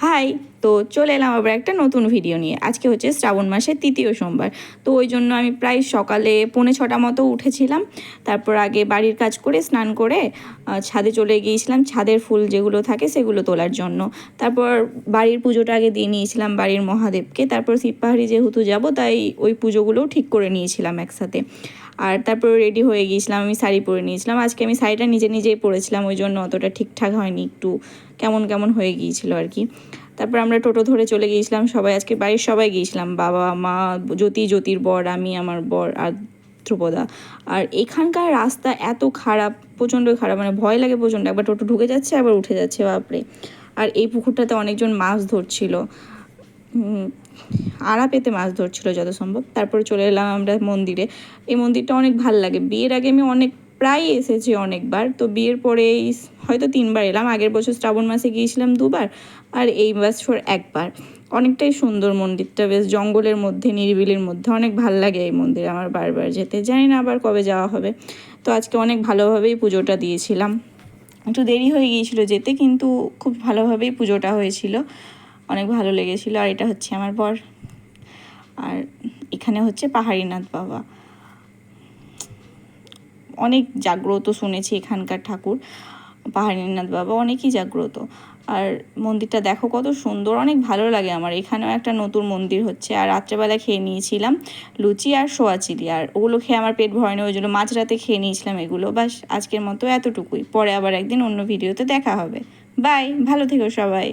High, তো চলে এলাম আবার একটা নতুন ভিডিও নিয়ে। আজকে হচ্ছে শ্রাবণ মাসের তৃতীয় সোমবার। তো ওই জন্য আমি প্রায় সকালে 5:45 মতো উঠেছিলাম। তারপর আগে বাড়ির কাজ করে স্নান করে ছাদে চলে গিয়েছিলাম, ছাদের ফুল যেগুলো থাকে সেগুলো তোলার জন্য। তারপর বাড়ির পুজোটা আগে দিয়ে নিয়েছিলাম বাড়ির মহাদেবকে। তারপর শিব পাহাড়ি যেহেতু যাব, তাই ওই পুজোগুলোও ঠিক করে নিয়েছিলাম একসাথে। আর তারপর রেডি হয়ে গিয়েছিলাম, আমি শাড়ি পরে নিয়েছিলাম। আজকে আমি শাড়িটা নিজেই পরেছিলাম, ওই জন্য অতটা ঠিকঠাক হয়নি, একটু কেমন কেমন হয়ে গিয়েছিল আর কি। তারপর আমরা টোটো ধরে চলে গিয়েছিলাম সবাই, আজকে বাড়ির সবাই গিয়েছিলাম, বাবা মা, জ্যোতির বর, আমি, আমার বর আর ধ্রুপদা। আর এখানকার রাস্তা এত খারাপ, প্রচণ্ড খারাপ, মানে ভয় লাগে প্রচণ্ড। একবার টোটো ঢুকে যাচ্ছে আবার উঠে যাচ্ছে, বাপরে। আর এই পুকুরটাতে অনেকজন মাছ ধরছিল, আড়া পেতে মাছ ধরছিল যত সম্ভব। তারপরে চলে এলাম আমরা মন্দিরে। এই মন্দিরটা অনেক ভাল লাগে। বিয়ের আগে আমি প্রায় এসেছি অনেকবার, তো বিয়ের পরে হয়তো 3বার এলাম। আগের বছর শ্রাবণ মাসে গিয়েছিলাম 2বার, আর এই বছর 1বার। অনেকটাই সুন্দর মন্দিরটা, বেশ জঙ্গলের মধ্যে, নিরিবিলির মধ্যে, অনেক ভাল লাগে এই মন্দিরে আমার বারবার যেতে। জানি না আবার কবে যাওয়া হবে। তো আজকে অনেক ভালোভাবেই পুজোটা দিয়েছিলাম। একটু দেরি হয়ে গিয়েছিল যেতে, কিন্তু খুব ভালোভাবেই পুজোটা হয়েছিল, অনেক ভালো লেগেছিলো। আর এটা হচ্ছে আমার বর। আর এখানে হচ্ছে পাহাড়ীনাথ বাবা, অনেক জাগ্রত শুনেছি এখানকার ঠাকুর। পাহাড়ীনাথ বাবা অনেকই জাগ্রত। আর মন্দিরটা দেখো কত সুন্দর, অনেক ভালো লাগে আমার। এখানেও একটা নতুন মন্দির হচ্ছে। আর রাত্রেবেলা খেয়ে নিয়েছিলাম লুচি আর সোয়া চিলি, আর ওগুলো খেয়ে আমার পেট ভরেনি, ওই জন্য মাঝরাতে খেয়ে নিয়েছিলাম এগুলো। বাস, আজকের মতো এতটুকুই। পরে আবার একদিন অন্য ভিডিওতে দেখা হবে। বাই, ভালো থেকো সবাই।